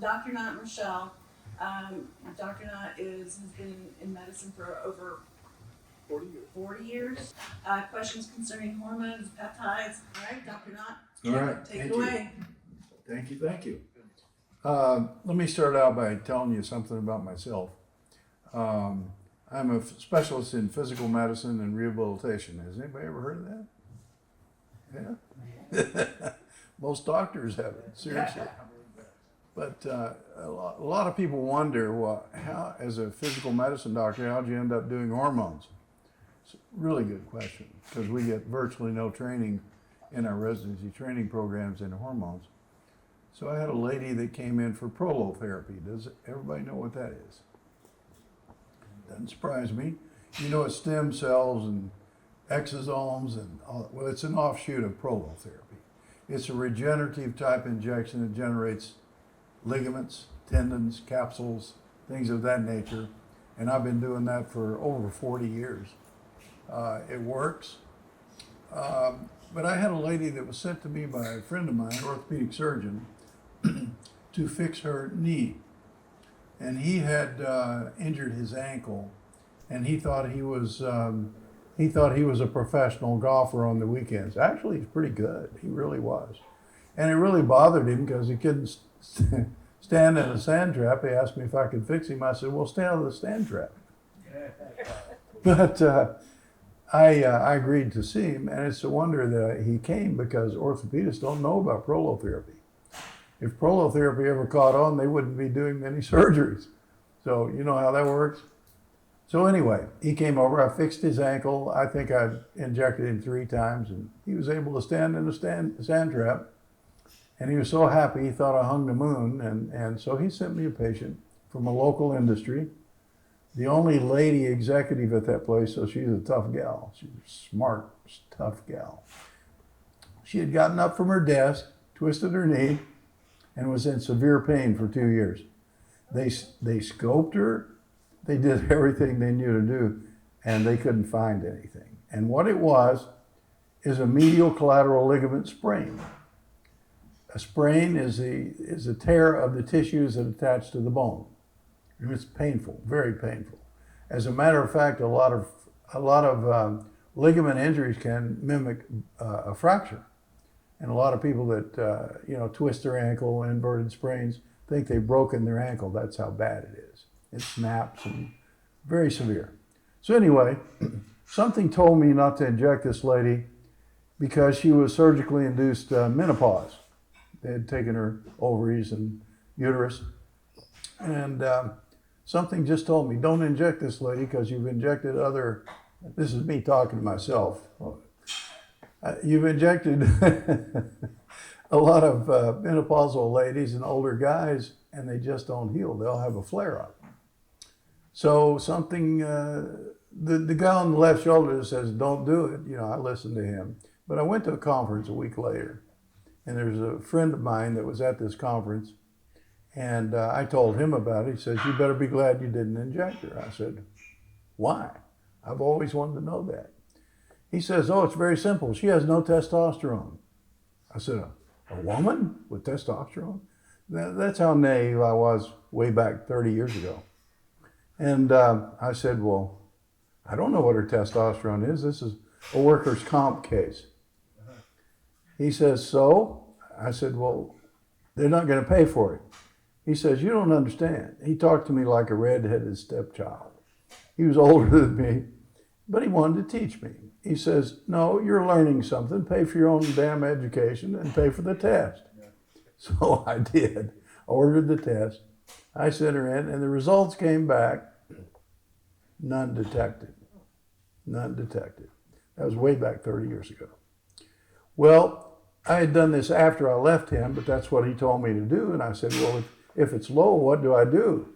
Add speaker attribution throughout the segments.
Speaker 1: Dr. Knott and Rashelle. Dr. Knott has been in medicine for over 40 years. Questions concerning hormones, peptides. All right, Dr. Knott.
Speaker 2: All right,
Speaker 1: Take it away.
Speaker 2: Thank you. Let me start out by telling you something about myself. I'm a specialist in physical medicine and rehabilitation. Has anybody ever heard of that? Yeah? Most doctors haven't, seriously. But a lot of people wonder, well, how, as a physical medicine doctor, how'd you end up doing hormones? It's a really good question, because we get virtually no training in our residency training programs in hormones. So I had a lady that came in for prolotherapy. Does everybody know what that is? Doesn't surprise me. You know, it's stem cells and exosomes and all. Well, it's an offshoot of prolotherapy. It's a regenerative type injection that generates ligaments, tendons, capsules, things of that nature. And I've been doing that for over 40 years. It works. But I had a lady that was sent to me by a friend of mine, an orthopedic surgeon, to fix her knee. And he had injured his ankle, and he thought he was a professional golfer on the weekends. Actually, he's pretty good. He really was. And it really bothered him because he couldn't stand in a sand trap. He asked me if I could fix him. I said, well, stay out of the sand trap. But I agreed to see him, and it's a wonder that he came, because orthopedists don't know about prolotherapy. If prolotherapy ever caught on, they wouldn't be doing many surgeries. So you know how that works? So anyway, he came over, I fixed his ankle. I think I injected him 3 times, and he was able to stand in a sand trap. And he was so happy, he thought I hung the moon. And so he sent me a patient from a local industry. The only lady executive at that place, so she's a tough gal. She's a smart, tough gal. She had gotten up from her desk, twisted her knee, and was in severe pain for 2 years. They scoped her, they did everything they knew to do, and they couldn't find anything. And what it was is a medial collateral ligament sprain. A sprain is a tear of the tissues that attach to the bone. It's painful, very painful. As a matter of fact, a lot of ligament injuries can mimic a fracture. And a lot of people that twist their ankle, inverted sprains, think they've broken their ankle. That's how bad it is. It snaps and very severe. So anyway, something told me not to inject this lady because she was surgically induced menopause. They had taken her ovaries and uterus. And something just told me, don't inject this lady because you've injected other, this is me talking to myself. You've injected a lot of menopausal ladies and older guys, and they just don't heal. They'll have a flare-up. So something, the guy on the left shoulder says, don't do it. You know, I listened to him. But I went to a conference a week later, and there's a friend of mine that was at this conference, and I told him about it. He says, you better be glad you didn't inject her. I said, why? I've always wanted to know that. He says, oh, it's very simple. She has no testosterone. I said, a woman with testosterone? That's how naive I was way back 30 years ago. And I said, well, I don't know what her testosterone is. This is a workers' comp case. He says, so? I said, well, they're not going to pay for it. He says, you don't understand. He talked to me like a red-headed stepchild. He was older than me, but he wanted to teach me. He says, no, you're learning something. Pay for your own damn education and pay for the test. So I did. I ordered the test. I sent her in, and the results came back. None detected. None detected. That was way back 30 years ago. Well, I had done this after I left him, but that's what he told me to do. And I said, well, if it's low, what do I do?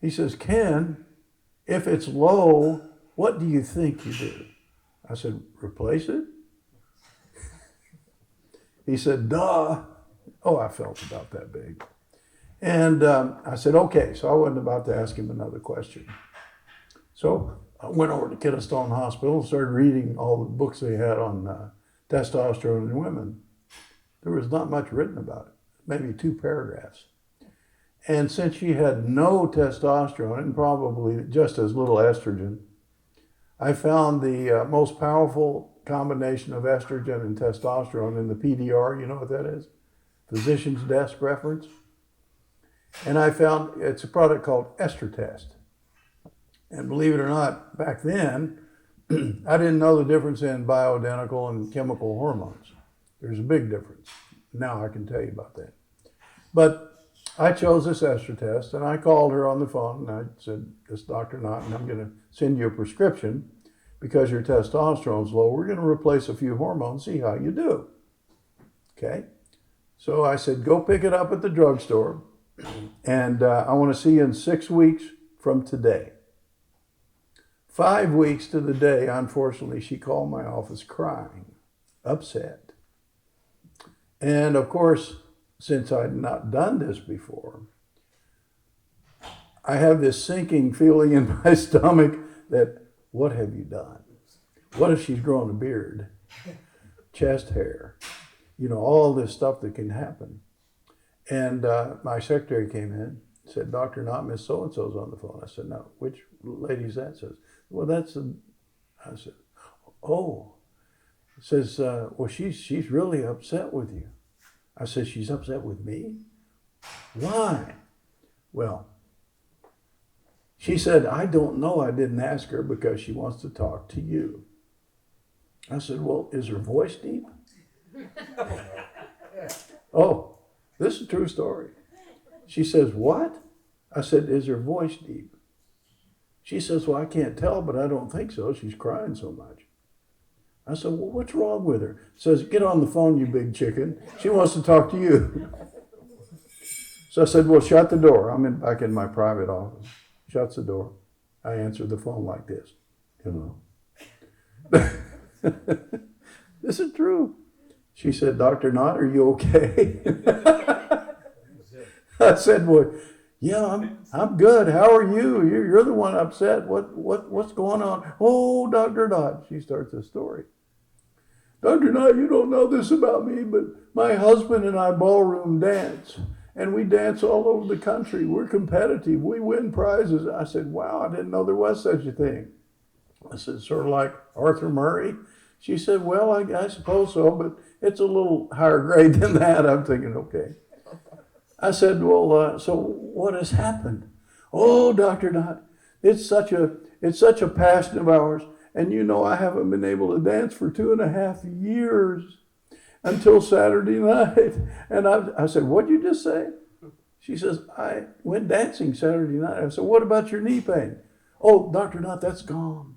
Speaker 2: He says, Ken, if it's low, what do you think you do? I said, replace it? He said, duh. Oh, I felt about that big. And I said, okay. So I wasn't about to ask him another question. So I went over to Kettlestown Hospital and started reading all the books they had on testosterone in women. There was not much written about it. maybe 2 paragraphs. And since she had no testosterone and probably just as little estrogen, I found the most powerful combination of estrogen and testosterone in the PDR. You know what that is? Physician's Desk Reference. And I found it's a product called Estrotest. And believe it or not, back then, I didn't know the difference in bioidentical and chemical hormones. There's a big difference. Now I can tell you about that. But I chose this Estrotest, and I called her on the phone, and I said, "This is Dr. Knott, and I'm going to send you a prescription because your testosterone's low. We're going to replace a few hormones, see how you do." Okay? So I said, "Go pick it up at the drugstore, and I want to see you in 6 weeks from today." 5 weeks to the day, unfortunately, she called my office crying, upset. And of course, since I'd not done this before, I have this sinking feeling in my stomach that, what have you done? What if she's grown a beard, chest hair, all this stuff that can happen? And my secretary came in, said, "Dr. Knott, Miss So-and-so's on the phone." I said, "No, which lady's that?" Says, "Well, that's I said, "Oh." Says, "Well, she's really upset with you." I said, "She's upset with me? Why?" Well, she said, "I don't know. I didn't ask her because she wants to talk to you." I said, "Well, is her voice deep?" "Oh, this is a true story." She says, "What?" I said, "Is her voice deep?" She says, "Well, I can't tell, but I don't think so. She's crying so much." I said, "Well, what's wrong with her?" Says, "Get on the phone, you big chicken. She wants to talk to you." So I said, "Well, shut the door." I'm back in my private office. Shuts the door. I answered the phone like this. "Hello." This is true. She said, "Dr. Knott, are you okay?" I said, "Well, yeah, I'm good. How are you? You're the one upset. What's going on?" "Oh, Dr. Knott." She starts a story. "Dr. Knott, you don't know this about me, but my husband and I ballroom dance. And we dance all over the country. We're competitive. We win prizes." I said, "Wow, I didn't know there was such a thing." I said, "Sort of like Arthur Murray?" She said, "Well, I suppose so, but it's a little higher grade than that." I'm thinking, okay. I said, "Well, so what has happened?" "Oh, Dr. Knott, it's such a passion of ours. And I haven't been able to dance for 2.5 years until Saturday night." And I said, "What'd you just say?" She says, "I went dancing Saturday night." I said, "What about your knee pain?" "Oh, Dr. Knott, that's gone."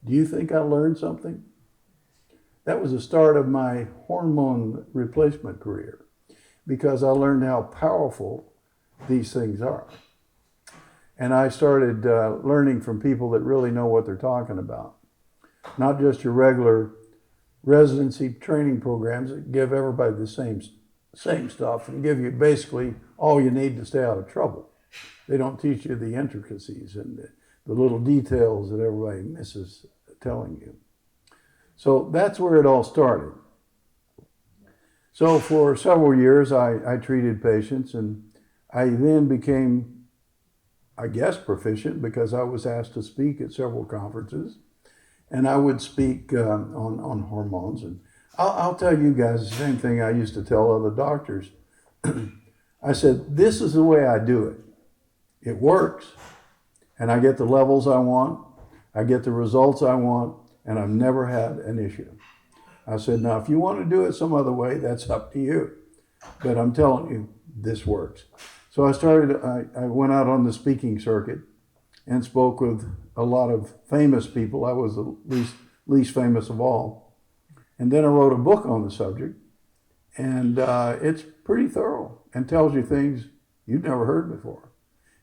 Speaker 2: Do you think I learned something? That was the start of my hormone replacement career, because I learned how powerful these things are. And I started learning from people that really know what they're talking about. Not just your regular residency training programs that give everybody the same stuff and give you basically all you need to stay out of trouble. They don't teach you the intricacies and the little details that everybody misses telling you. So that's where it all started. So for several years, I treated patients, and I then became, I guess, proficient because I was asked to speak at several conferences, and I would speak on hormones. And I'll tell you guys the same thing I used to tell other doctors. I said, "This is the way I do it. It works, and I get the levels I want, I get the results I want, and I've never had an issue." I said, "Now, if you want to do it some other way, that's up to you. But I'm telling you, this works." So I went out on the speaking circuit and spoke with a lot of famous people. I was the least famous of all. And then I wrote a book on the subject, and it's pretty thorough and tells you things you've never heard before.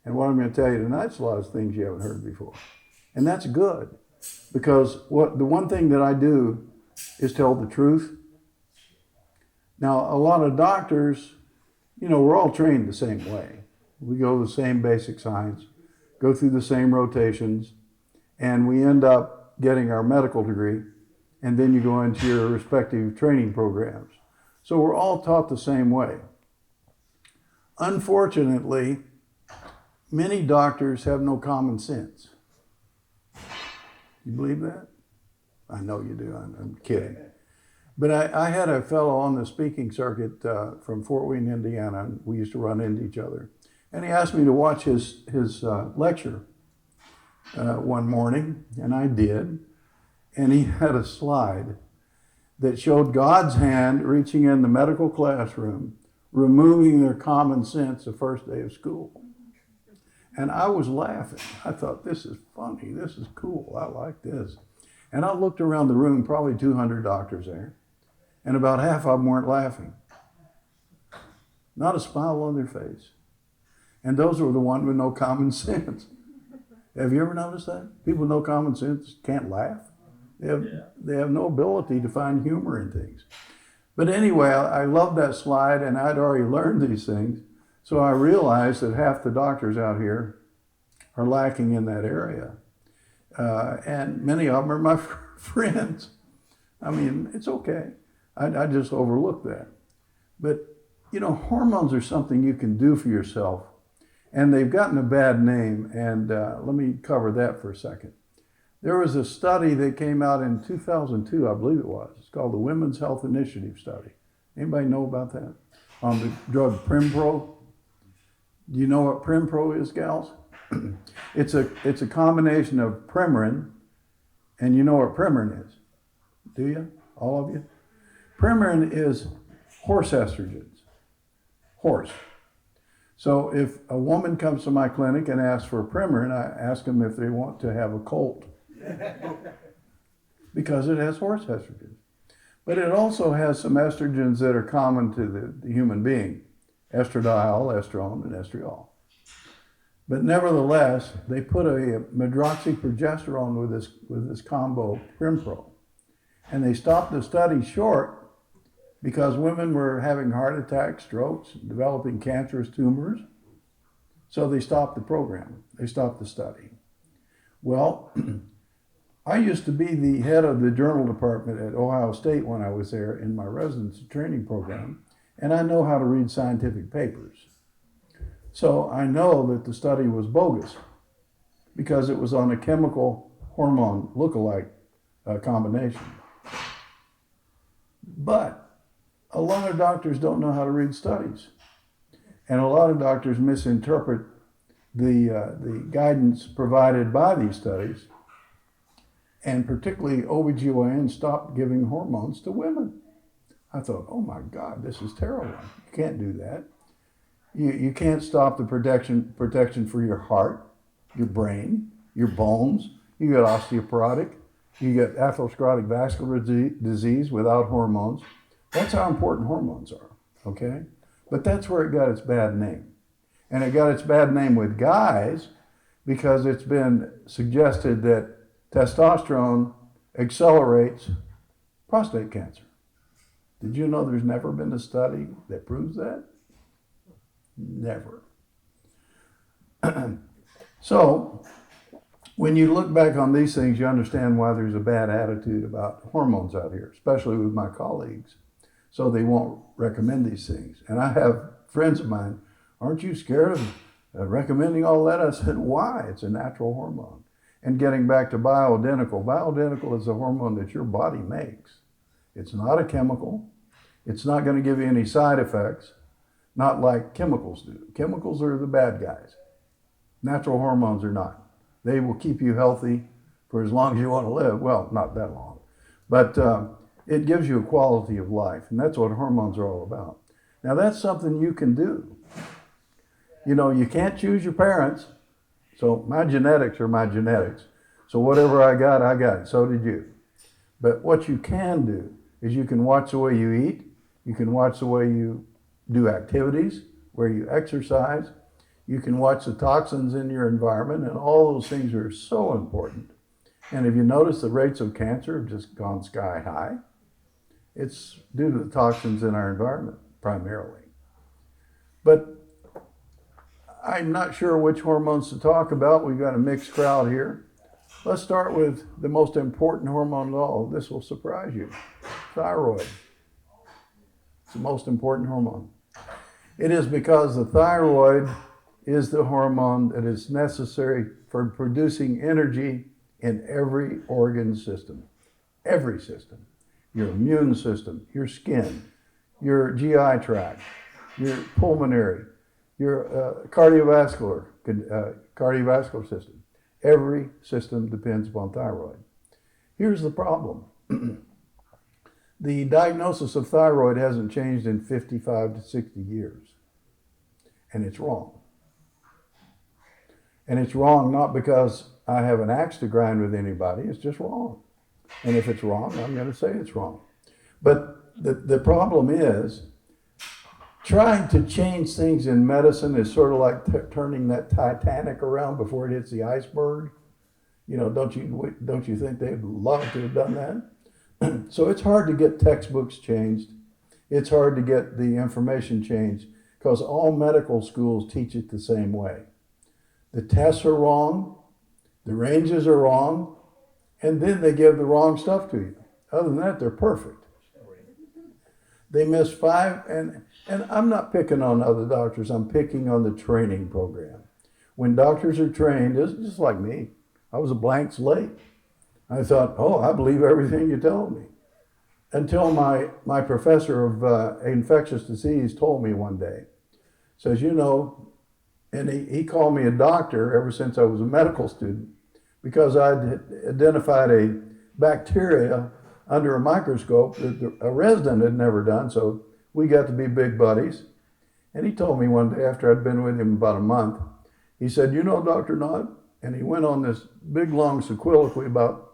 Speaker 2: And what I'm going to tell you tonight is a lot of things you haven't heard before. And that's good, because the one thing that I do is tell the truth. Now, a lot of doctors, we're all trained the same way. We go the same basic science, go through the same rotations, and we end up getting our medical degree, and then you go into your respective training programs. So we're all taught the same way. Unfortunately, many doctors have no common sense. You believe that? I know you do. I'm kidding. But I had a fellow on the speaking circuit from Fort Wayne, Indiana, and we used to run into each other. And he asked me to watch his lecture one morning, and I did. And he had a slide that showed God's hand reaching in the medical classroom, removing their common sense the first day of school. And I was laughing. I thought, this is funny. This is cool. I like this. And I looked around the room, probably 200 doctors there, and about half of them weren't laughing. Not a smile on their face. And those were the ones with no common sense. Have you ever noticed that? People with no common sense can't laugh. They have no ability to find humor in things. But anyway, I loved that slide, and I'd already learned these things. So I realized that half the doctors out here are lacking in that area. And many of them are my friends. I mean, it's okay. I just overlooked that. But, you know, hormones are something you can do for yourself. And they've gotten a bad name. And let me cover that for a second. There was a study that came out in 2002, I believe it was. It's called the Women's Health Initiative Study. Anybody know about that? On the drug Prempro. Do you know what Prempro is, gals? It's a combination of Premarin, and you know what Premarin is, do you? All of you? Premarin is horse estrogens. Horse. So if a woman comes to my clinic and asks for Premarin, I ask them if they want to have a colt. Because it has horse estrogens. But it also has some estrogens that are common to the human being. Estradiol, estrone, and estriol. But nevertheless, they put a medroxyprogesterone with this combo Prempro. And they stopped the study short because women were having heart attacks, strokes, developing cancerous tumors. So they stopped the program. They stopped the study. Well, I used to be the head of the journal department at Ohio State when I was there in my residency training program. And I know how to read scientific papers. So I know that the study was bogus because it was on a chemical hormone lookalike combination. But a lot of doctors don't know how to read studies. And a lot of doctors misinterpret the guidance provided by these studies. And particularly OBGYN stopped giving hormones to women. I thought, oh my God, this is terrible. You can't do that. You can't stop the protection for your heart, your brain, your bones. You got osteoporotic. You get atherosclerotic vascular disease without hormones. That's how important hormones are, okay? But that's where it got its bad name. And it got its bad name with guys because it's been suggested that testosterone accelerates prostate cancer. Did you know there's never been a study that proves that? Never. So, when you look back on these things, you understand why there's a bad attitude about hormones out here, especially with my colleagues. So they won't recommend these things. And I have friends of mine, aren't you scared of recommending all that? I said, why? It's a natural hormone. And getting back to bioidentical, bioidentical is a hormone that your body makes. It's not a chemical. It's not going to give you any side effects, not like chemicals do. Chemicals are the bad guys. Natural hormones are not. They will keep you healthy for as long as you want to live. Well, not that long. But it gives you a quality of life, and that's what hormones are all about. Now, that's something you can do. You know, you can't choose your parents, so my genetics are my genetics. So whatever I got, so did you. But what you can do is you can watch the way you eat, you can watch the way you do activities, where you exercise, you can watch the toxins in your environment, and all those things are so important. And if you notice, the rates of cancer have just gone sky high. It's due to the toxins in our environment, primarily. But I'm not sure which hormones to talk about. We've got a mixed crowd here. Let's start with the most important hormone of all. This will surprise you. Thyroid. It's the most important hormone. It is because the thyroid is the hormone that is necessary for producing energy in every organ system. Every system. Your immune system, your skin, your GI tract, your pulmonary, your cardiovascular system. Every system depends upon thyroid. Here's the problem. The diagnosis of thyroid hasn't changed in 55 to 60 years. And it's wrong. And it's wrong not because I have an axe to grind with anybody, it's just wrong. And if it's wrong, I'm going to say it's wrong. But the problem is, trying to change things in medicine is sort of like turning that Titanic around before it hits the iceberg. You know, don't you think they'd love to have done that? So it's hard to get textbooks changed. It's hard to get the information changed because all medical schools teach it the same way. The tests are wrong, the ranges are wrong, and then they give the wrong stuff to you. Other than that, they're perfect. They miss 5, and I'm not picking on other doctors, I'm picking on the training program. When doctors are trained, it's just like me. I was a blank slate. I thought, oh, I believe everything you tell me. Until my professor of infectious disease told me one day, says, you know, and he called me a doctor ever since I was a medical student because I'd identified a bacteria under a microscope that a resident had never done, so we got to be big buddies. And he told me one day after I'd been with him about a month, he said, you know, Dr. Knott, and he went on this big long soliloquy about,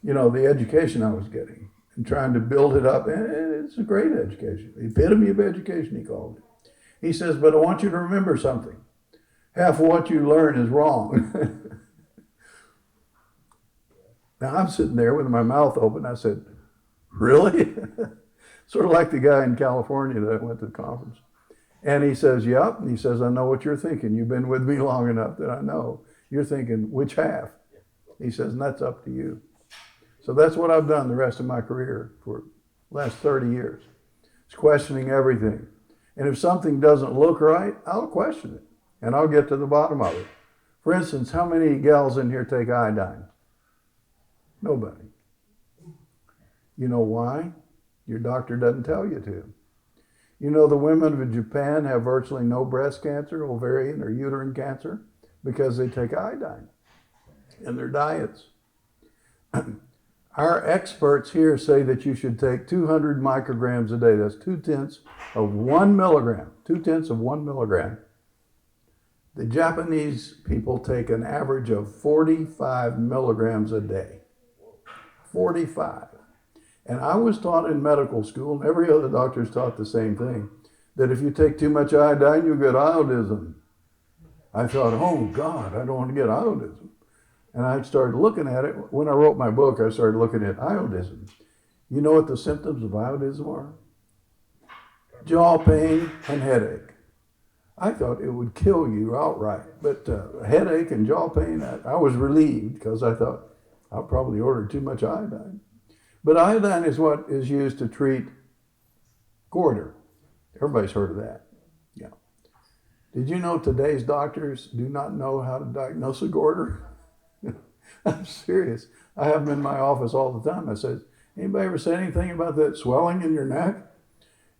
Speaker 2: you know, the education I was getting and trying to build it up. And it's a great education, the epitome of education, he called it. He says, but I want you to remember something. Half of what you learn is wrong. Now I'm sitting there with my mouth open. I said, really? Sort of like the guy in California that I went to the conference. And he says, yep. And he says, I know what you're thinking. You've been with me long enough that I know. You're thinking, which half? He says, and that's up to you. So that's what I've done the rest of my career for the last 30 years. It's questioning everything. And if something doesn't look right, I'll question it. And I'll get to the bottom of it. For instance, how many gals in here take iodine? Nobody. You know why? Your doctor doesn't tell you to. You know the women of Japan have virtually no breast cancer, ovarian or uterine cancer because they take iodine in their diets. Our experts here say that you should take 200 micrograms a day. That's 2/10 of 1 milligram. 2/10 of 1 milligram. The Japanese people take an average of 45 milligrams a day. 45. And I was taught in medical school, and every other doctor is taught the same thing, that if you take too much iodine, you get iodism. I thought, oh God, I don't want to get iodism. And I started looking at it. When I wrote my book, I started looking at iodism. You know what the symptoms of iodism are? Jaw pain and headache. I thought it would kill you outright. But headache and jaw pain, I was relieved because I thought, I'll probably order too much iodine. But iodine is what is used to treat goiter. Everybody's heard of that. Yeah. Did you know today's doctors do not know how to diagnose a goiter? I'm serious. I have them in my office all the time. I said, anybody ever say anything about that swelling in your neck?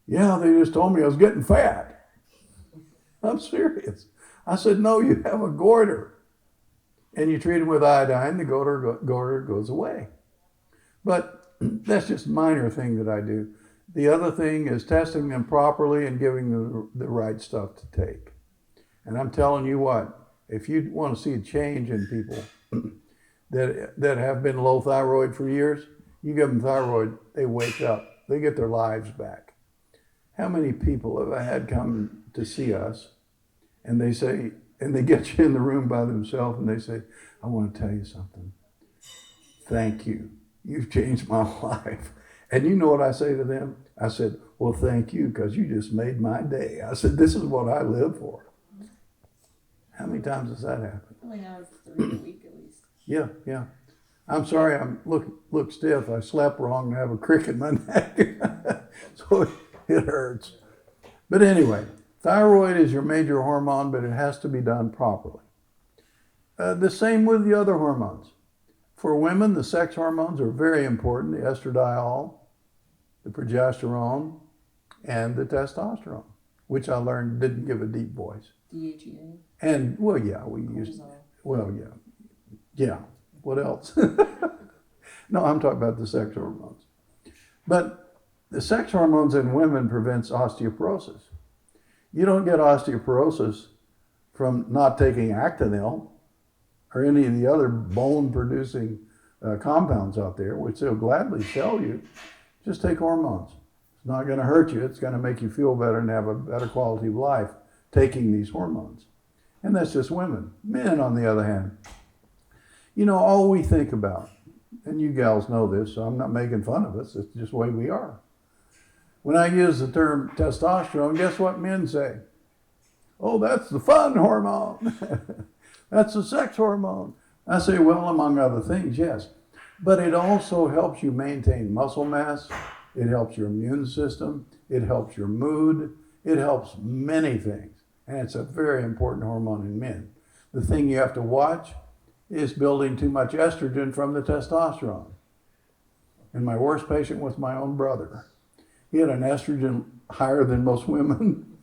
Speaker 2: Yeah, they just told me I was getting fat. I'm serious. I said, no, you have a goiter. And you treat them with iodine, the goiter goes away. But that's just a minor thing that I do. The other thing is testing them properly and giving them the right stuff to take. And I'm telling you what, if you want to see a change in people that have been low thyroid for years, you give them thyroid, they wake up, they get their lives back. How many people have I had come to see us and they say, and they get you in the room by themselves and they say, I want to tell you something. Thank you. You've changed my life. And you know what I say to them? I said, well, thank you, because you just made my day. I said, this is what I live for. How many times does that happen?
Speaker 1: I only have 3 a week at least.
Speaker 2: Yeah. I'm sorry, look stiff. I slept wrong and have a crick in my neck. So It hurts. But anyway, thyroid is your major hormone, but it has to be done properly. The same with the other hormones. For women, the sex hormones are very important, the estradiol, the progesterone, and the testosterone, which I learned didn't give a deep voice.
Speaker 3: DHEA.
Speaker 2: And, well, yeah, we used, well, yeah. Yeah, what else? No, I'm talking about the sex hormones. But the sex hormones in women prevents osteoporosis. You don't get osteoporosis from not taking Actonel or any of the other bone-producing compounds out there, which they'll gladly sell you. Just take hormones. It's not going to hurt you. It's going to make you feel better and have a better quality of life taking these hormones. And that's just women. Men, on the other hand, you know, all we think about, and you gals know this, so I'm not making fun of us, it's just the way we are. When I use the term testosterone, guess what men say? Oh, that's the fun hormone. That's the sex hormone. I say, well, among other things, yes. But it also helps you maintain muscle mass. It helps your immune system. It helps your mood. It helps many things. And it's a very important hormone in men. The thing you have to watch is building too much estrogen from the testosterone. And my worst patient was my own brother. He had an estrogen higher than most women.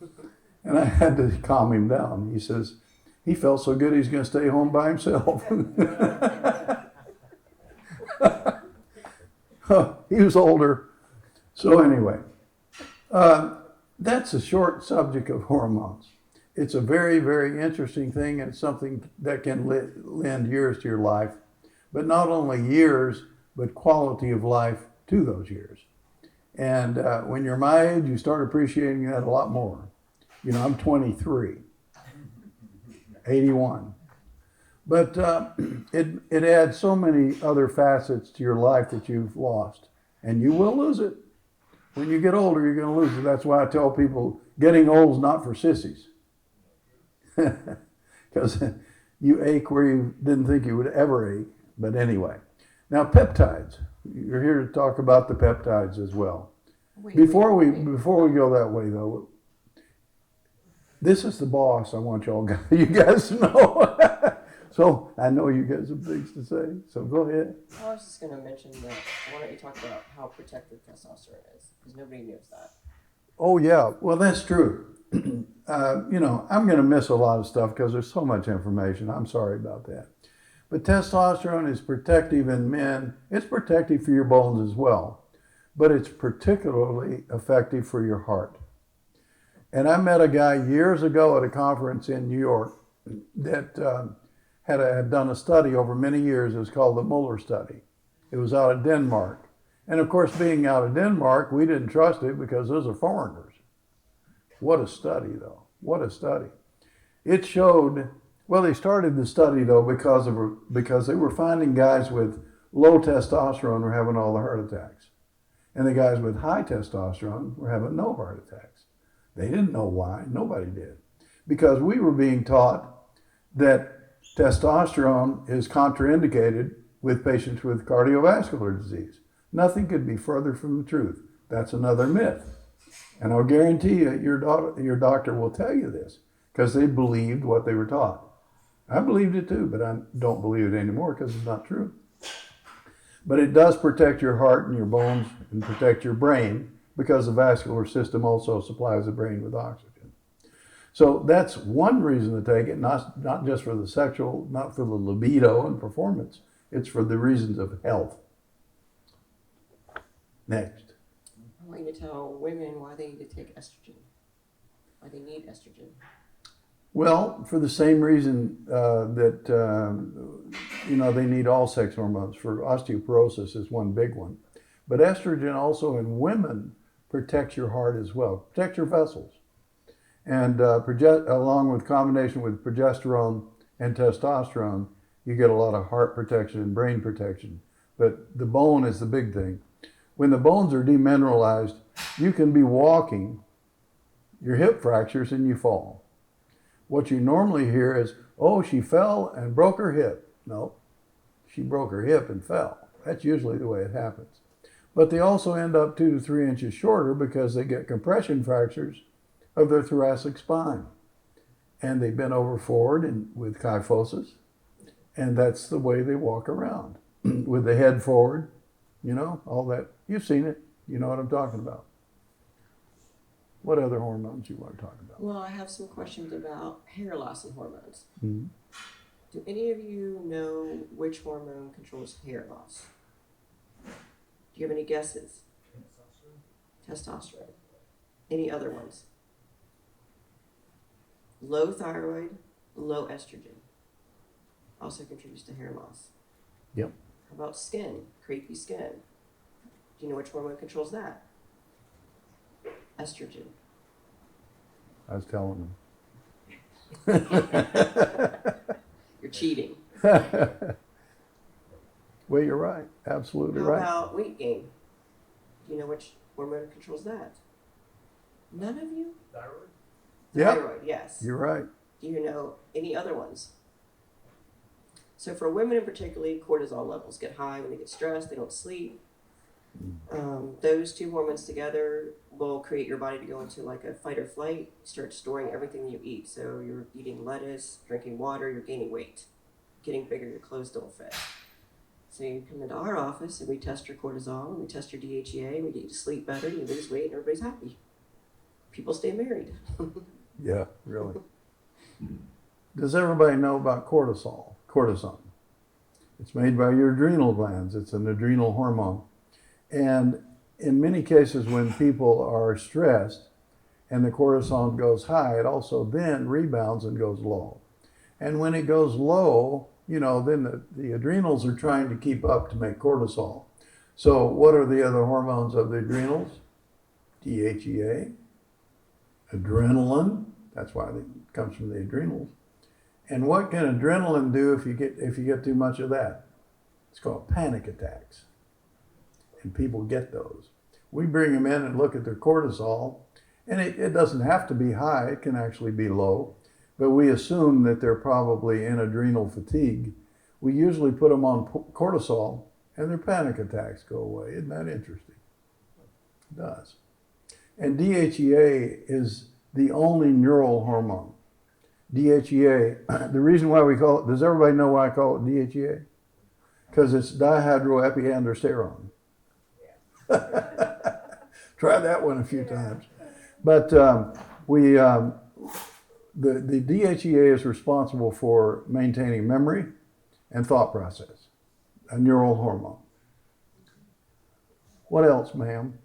Speaker 2: And I had to calm him down. He says, he felt so good he's going to stay home by himself. He was older. So anyway, that's a short subject of hormones. It's a very, very interesting thing, and it's something that can lend years to your life. But not only years, but quality of life to those years. And when you're my age, you start appreciating that a lot more. You know, I'm 23. 81. But it adds so many other facets to your life that you've lost. And you will lose it. When you get older, you're going to lose it. That's why I tell people getting old is not for sissies. Because you ache where you didn't think you would ever ache. But anyway. Now, peptides. You're here to talk about the peptides as well. Before we go that way, though, this is the boss. I want you guys to know. So I know you guys have things to say. So go ahead.
Speaker 3: I was just going to mention that. Why don't you talk about how protective testosterone is? Because nobody knows that.
Speaker 2: Oh yeah, well that's true. You know, I'm going to miss a lot of stuff because there's so much information. I'm sorry about that. But testosterone is protective in men. It's protective for your bones as well. But it's particularly effective for your heart. And I met a guy years ago at a conference in New York that had done a study over many years. It was called the Muller study. It was out of Denmark. And of course, being out of Denmark, we didn't trust it because those are foreigners. What a study, though. What a study. It showed, well, they started the study, though, because they were finding guys with low testosterone were having all the heart attacks. And the guys with high testosterone were having no heart attacks. They didn't know why. Nobody did. Because we were being taught that testosterone is contraindicated with patients with cardiovascular disease. Nothing could be further from the truth. That's another myth. And I'll guarantee you, your doctor will tell you this because they believed what they were taught. I believed it too, but I don't believe it anymore because it's not true. But it does protect your heart and your bones and protect your brain because the vascular system also supplies the brain with oxygen. So that's one reason to take it, not just for the sexual, not for the libido and performance. It's for the reasons of health. Next.
Speaker 3: I want you to tell women why they need to take estrogen. Why they need estrogen.
Speaker 2: Well, for the same reason that they need all sex hormones. For osteoporosis is one big one. But estrogen also in women protects your heart as well, protects your vessels. And along with combination with progesterone and testosterone, you get a lot of heart protection and brain protection. But the bone is the big thing. When the bones are demineralized, you can be walking, your hip fractures, and you fall. What you normally hear is, oh, she fell and broke her hip. No, she broke her hip and fell. That's usually the way it happens. But they also end up 2 to 3 inches shorter because they get compression fractures of their thoracic spine. And they bend over forward and with kyphosis. And that's the way they walk around with the head forward, you know, all that. You've seen it. You know what I'm talking about. What other hormones you want to talk about?
Speaker 3: Well, I have some questions about hair loss and hormones.
Speaker 2: Mm-hmm.
Speaker 3: Do any of you know which hormone controls hair loss? Do you have any guesses? Testosterone. Any other ones? Low thyroid, low estrogen. Also contributes to hair loss.
Speaker 2: Yep.
Speaker 3: How about skin? Crepey skin. Do you know which hormone controls that? Estrogen.
Speaker 2: I was telling
Speaker 3: You're cheating.
Speaker 2: them. Well, you're right. Absolutely
Speaker 3: How
Speaker 2: right.
Speaker 3: about weight gain? Do you know which hormone controls that? None of you?
Speaker 4: Thyroid?
Speaker 2: Yep.
Speaker 3: Thyroid, yes.
Speaker 2: You're right.
Speaker 3: Do you know any other ones? So for women in particular, cortisol levels get high when they get stressed, they don't sleep. Those two hormones together will create your body to go into like a fight or flight, start storing everything you eat. So you're eating lettuce, drinking water, you're gaining weight, getting bigger, your clothes don't fit. So you come into our office and we test your cortisol, and we test your DHEA, we get you to sleep better, you lose weight, and everybody's happy. People stay married.
Speaker 2: Yeah, really. Does everybody know about cortisol? Cortisone. It's made by your adrenal glands. It's an adrenal hormone. And in many cases, when people are stressed and the cortisol goes high, it also then rebounds and goes low. And when it goes low, you know, then the adrenals are trying to keep up to make cortisol. So what are the other hormones of the adrenals? DHEA, adrenaline. That's why it comes from the adrenals. And what can adrenaline do if you get too much of that? It's called panic attacks. And people get those. We bring them in and look at their cortisol, and it doesn't have to be high. It can actually be low, but we assume that they're probably in adrenal fatigue. We usually put them on cortisol, and their panic attacks go away. Isn't that interesting? It does. And DHEA is the only neural hormone. DHEA, the reason why we call it, does everybody know why I call it DHEA? Because it's dihydroepiandrosterone. Try that one a few times. But the DHEA is responsible for maintaining memory and thought process, a neural hormone. What else, ma'am?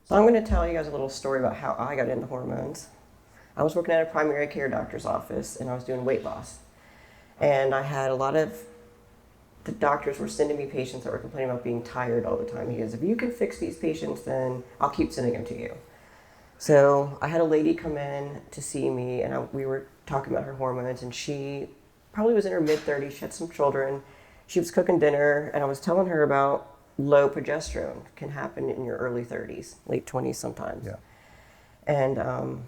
Speaker 3: So I'm going to tell you guys a little story about how I got into hormones. I was working at a primary care doctor's office and I was doing weight loss. And I had a lot of, the doctors were sending me patients that were complaining about being tired all the time. He goes, if you can fix these patients, then I'll keep sending them to you. So I had a lady come in to see me and we were talking about her hormones, and she probably was in her mid-30s. She had some children. She was cooking dinner and I was telling her about low progesterone can happen in your early 30s, late 20s sometimes.
Speaker 2: Yeah.
Speaker 3: And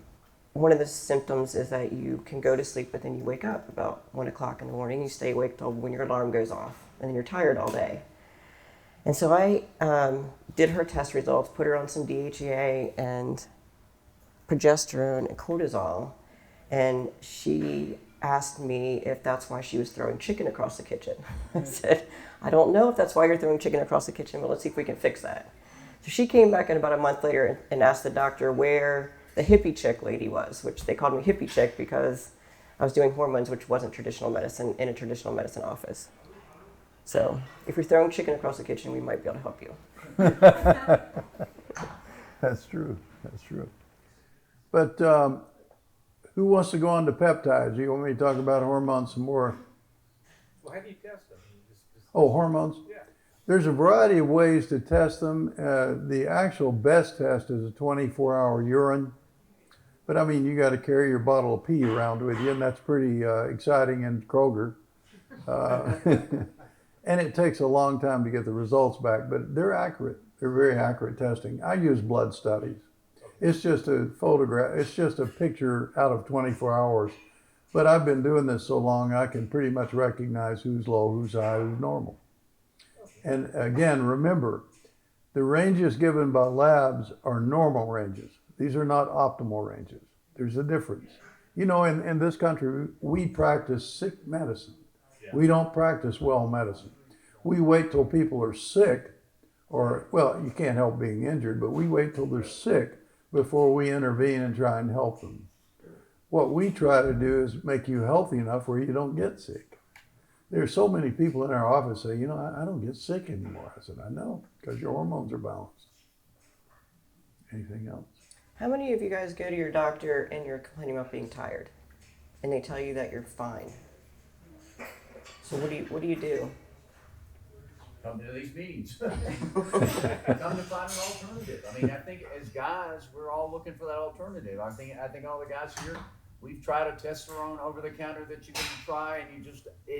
Speaker 3: one of the symptoms is that you can go to sleep, but then you wake up about 1 o'clock in the morning. You stay awake till when your alarm goes off, and then you're tired all day. And so I did her test results, put her on some DHEA and progesterone and cortisol, and she asked me if that's why she was throwing chicken across the kitchen. I said, I don't know if that's why you're throwing chicken across the kitchen, but let's see if we can fix that. So she came back in about a month later and asked the doctor where the hippie chick lady was, which they called me hippie chick because I was doing hormones, which wasn't traditional medicine, in a traditional medicine office. So if you're throwing chicken across the kitchen, we might be able to help you.
Speaker 2: That's true. That's true. But who wants to go on to peptides? You want me to talk about hormones some more?
Speaker 4: Well, how do you test them?
Speaker 2: Oh, hormones?
Speaker 4: Yeah.
Speaker 2: There's a variety of ways to test them. The actual best test is a 24-hour urine. But I mean, you got to carry your bottle of pee around with you, and that's pretty exciting in Kroger. And it takes a long time to get the results back, but they're accurate. They're very accurate testing. I use blood studies. It's just a photograph. It's just a picture out of 24 hours. But I've been doing this so long, I can pretty much recognize who's low, who's high, who's normal. And again, remember, The ranges given by labs are normal ranges. These are not optimal ranges. There's a difference. You know, in this country, we practice sick medicine. We don't practice well medicine. We wait till people are sick, or, well, you can't help being injured, but we wait till they're sick before we intervene and try and help them. What we try to do is make you healthy enough where you don't get sick. There's so many people in our office say, you know, I don't get sick anymore. I said, I know, because your hormones are balanced. Anything else?
Speaker 3: How many of you guys go to your doctor and you're complaining about being tired, and they tell you that you're fine? So what do you do?
Speaker 4: Come to these meetings. Come to find an alternative. I mean, I think as guys, we're all looking for that alternative. I think all the guys here, we've tried a testosterone over the counter that you can try, and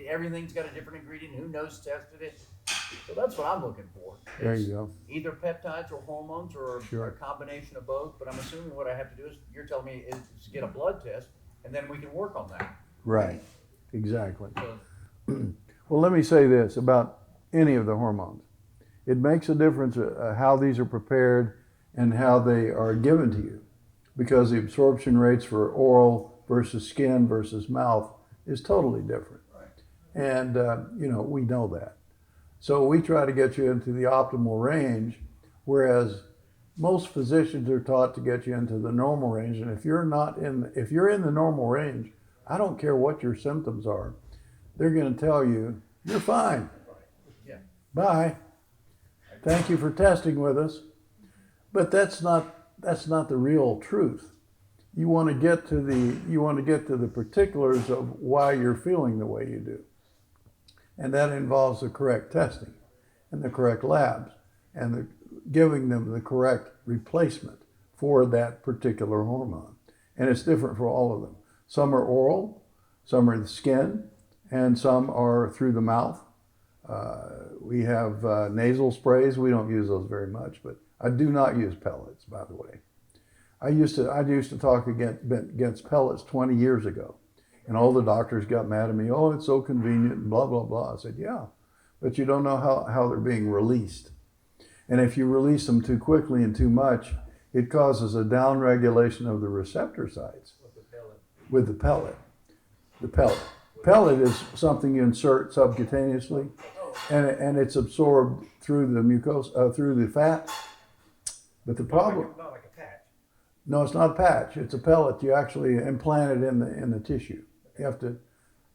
Speaker 4: everything's got a different ingredient. Who knows tested it? So that's what I'm looking for.
Speaker 2: There you go.
Speaker 4: Either peptides or hormones or
Speaker 2: Sure.
Speaker 4: a combination of both. But I'm assuming what I have to do is, you're telling me, is to get a blood test, and then we can work on that.
Speaker 2: Right, exactly.
Speaker 4: So,
Speaker 2: Well, let me say this about any of the hormones. It makes a difference how these are prepared and how they are given to you, because the absorption rates for oral versus skin versus mouth is totally different.
Speaker 4: right.
Speaker 2: And, you know, we know that. So we try to get you into the optimal range, whereas most physicians are taught to get you into the normal range. And if you're in the normal range, I don't care what your symptoms are, they're going to tell you, you're fine.
Speaker 4: Yeah.
Speaker 2: Bye. Thank you for testing with us. But that's not the real truth. You want to get to the particulars of why you're feeling the way you do. And that involves the correct testing and the correct labs and giving them the correct replacement for that particular hormone. And it's different for all of them. Some are oral, some are the skin, and some are through the mouth. We have nasal sprays. We don't use those very much, but I do not use pellets, by the way. I used to talk against pellets 20 years ago, and all the doctors got mad at me. Oh, it's so convenient, and blah, blah, blah. I said, yeah, but you don't know how they're being released. And if you release them too quickly and too much, it causes a downregulation of the receptor sites with the pellet. The pellet. Pellet is something you insert subcutaneously, and it's absorbed through the mucosa, through the fat. But the problem,
Speaker 4: Not like a patch.
Speaker 2: no, it's not a patch. It's a pellet. You actually implant it in the tissue. You have to,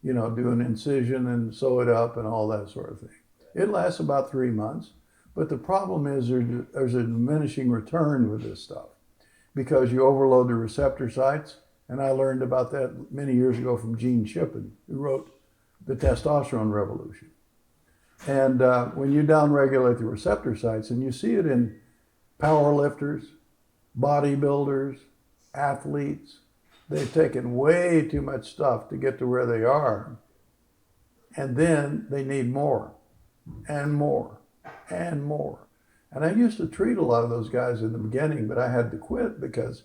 Speaker 2: you know, do an incision and sew it up and all that sort of thing. It lasts about 3 months, but the problem is there's a diminishing return with this stuff because you overload the receptor sites. And I learned about that many years ago from Gene Shippen, who wrote The Testosterone Revolution. And when you downregulate the receptor sites, and you see it in power lifters, bodybuilders, athletes, they've taken way too much stuff to get to where they are. And then they need more and more and more. And I used to treat a lot of those guys in the beginning, but I had to quit because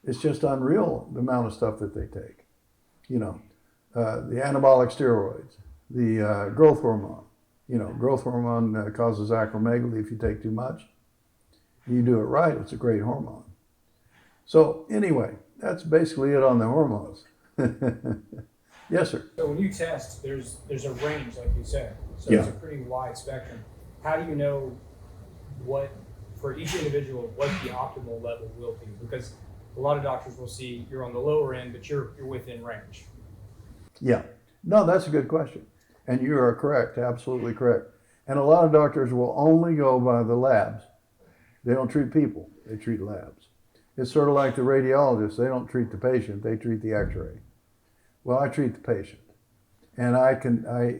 Speaker 2: it's just unreal the amount of stuff that they take. You know, the anabolic steroids, the growth hormone. You know, growth hormone causes acromegaly if you take too much. You do it right, it's a great hormone. So anyway, that's basically it on the hormones. Yes, sir.
Speaker 5: So when you test, there's a range, like you said. So
Speaker 2: Yeah.
Speaker 5: it's a pretty wide spectrum. How do you know what, for each individual, what the optimal level will be? Because a lot of doctors will see you're on the lower end, but you're within range.
Speaker 2: Yeah. No, that's a good question. And you are correct, absolutely correct. And a lot of doctors will only go by the labs. They don't treat people, they treat labs. It's sort of like the radiologists, they don't treat the patient, they treat the x-ray. Well, I treat the patient. And I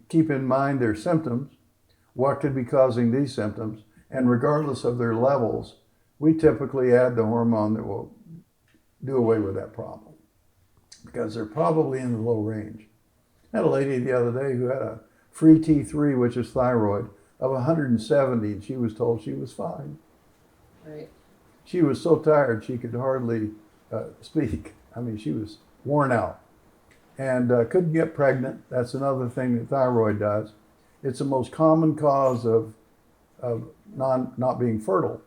Speaker 2: keep in mind their symptoms, what could be causing these symptoms, and regardless of their levels, we typically add the hormone that will do away with that problem because they're probably in the low range. I had a lady the other day who had a free T3, which is thyroid, of 170, and she was told she was fine.
Speaker 3: Right.
Speaker 2: She was so tired she could hardly speak. I mean, she was worn out and couldn't get pregnant. That's another thing that thyroid does. It's the most common cause of not being fertile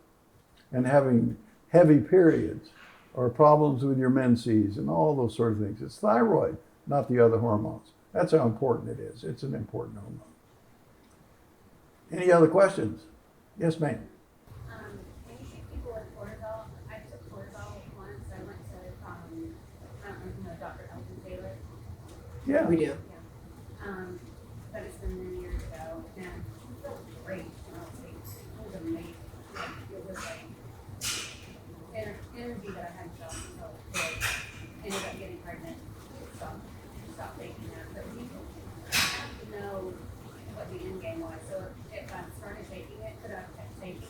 Speaker 2: and having heavy periods or problems with your menses and all those sort of things. It's thyroid, not the other hormones. That's how important it is. It's an important hormone. Any other questions? Yes, ma'am.
Speaker 6: When you treat people with cortisol, I took cortisol once. I went to, I don't know if you know Dr. Elton Taylor.
Speaker 2: Yeah.
Speaker 3: We do.
Speaker 6: But it's been many years ago, and it felt great. Honestly, it was amazing. It was like energy that I hadn't felt until good. Ended up getting pregnant. Stopped taking that. But people have to know what the end game was. So if I started taking it, could I have kept taking it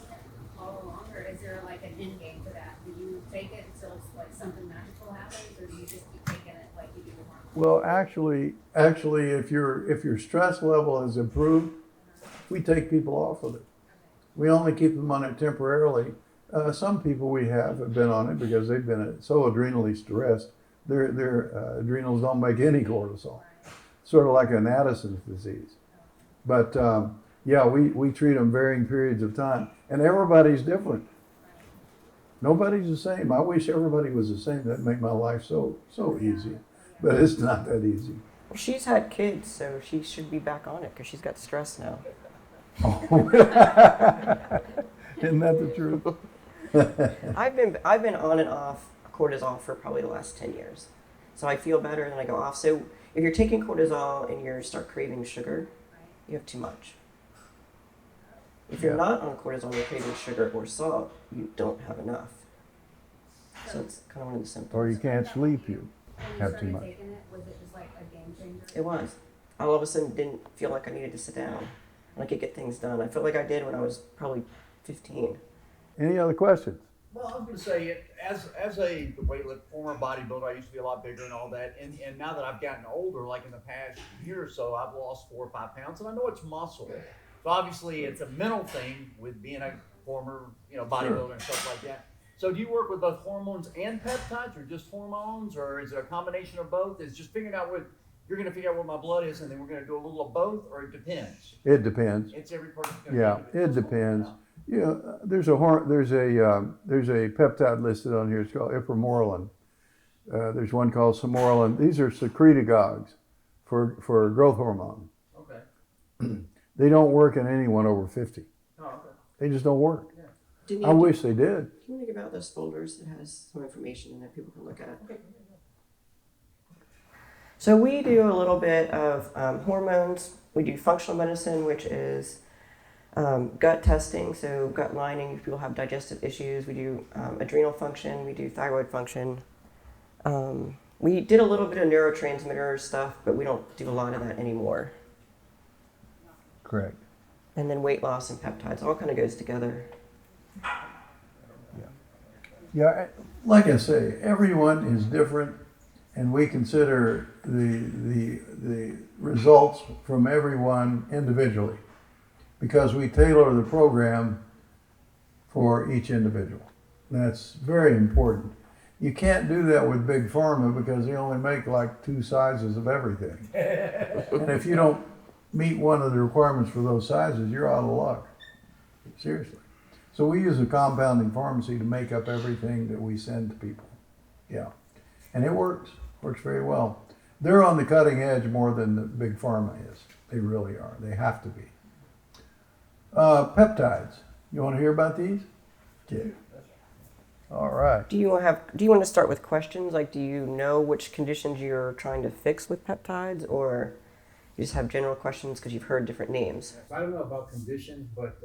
Speaker 6: all along, or is there like an end game to that? Do you take it until it's like something magical happens, or do you just keep taking it like you do the hormone?
Speaker 2: Well, actually, if your stress level has improved, we take people off of it. We only keep them on it temporarily. Some people we have been on it because they've been so adrenally stressed, their adrenals don't make any cortisol. Sort of like an Addison's disease. But yeah, we treat them varying periods of time, and everybody's different. Nobody's the same. I wish everybody was the same. That'd make my life so easy, but it's not that easy.
Speaker 3: Well, she's had kids, so she should be back on it because she's got stress now.
Speaker 2: Isn't that the truth?
Speaker 3: I've been on and off cortisol for probably the last 10 years. So I feel better and then I go off. So if you're taking cortisol and you start craving sugar, you have too much. If you're not on cortisol and you're craving sugar or salt, you don't have enough. So it's kind of one of the symptoms.
Speaker 2: Or you can't sleep, you
Speaker 6: When you
Speaker 2: have too
Speaker 6: started
Speaker 2: much.
Speaker 6: taking it, was it just like a game changer?
Speaker 3: It was. I all of a sudden didn't feel like I needed to sit down and I could get things done. I felt like I did when I was probably 15.
Speaker 2: Any other questions?
Speaker 4: Well, I was going to say, as a former bodybuilder, I used to be a lot bigger and all that. And now that I've gotten older, like in the past year or so, I've lost 4 or 5 pounds, and I know it's muscle. So obviously, it's a mental thing with being a former, bodybuilder and stuff like that. So do you work with both hormones and peptides, or just hormones, or is it a combination of both? It's just figuring out what you're going to figure out what my blood is, and then we're going to do a little of both, or it depends.
Speaker 2: It depends.
Speaker 4: It's every person's
Speaker 2: Yeah, it depends. Yeah, there's a peptide listed on here. It's called ipamorelin. There's one called samorelin. These are secretagogues for growth hormone.
Speaker 4: Okay.
Speaker 2: They don't work in anyone over 50.
Speaker 4: Oh, okay.
Speaker 2: They just don't work.
Speaker 3: Didn't
Speaker 2: I wish they did.
Speaker 3: Can you think about those folders that has some information in there people can look at?
Speaker 4: Okay.
Speaker 3: So we do a little bit of hormones. We do functional medicine, which is gut testing, so gut lining if people have digestive issues. We do adrenal function. We do thyroid function. We did a little bit of neurotransmitter stuff, but we don't do a lot of that anymore.
Speaker 2: Correct.
Speaker 3: And then weight loss and peptides all kind of goes together.
Speaker 2: Yeah, like I say, everyone is different, and we consider the results from everyone individually, because we tailor the program for each individual. That's very important. You can't do that with Big Pharma because they only make like 2 sizes of everything. And if you don't meet one of the requirements for those sizes, you're out of luck. Seriously. So we use a compounding pharmacy to make up everything that we send to people. Yeah. And it works very well. They're on the cutting edge more than the Big Pharma is. They really are. They have to be. Peptides. You want to hear about these? Okay. All right.
Speaker 3: Do you want to start with questions? Like, do you know which conditions you're trying to fix with peptides, or you just have general questions because you've heard different names?
Speaker 5: I don't know about conditions, but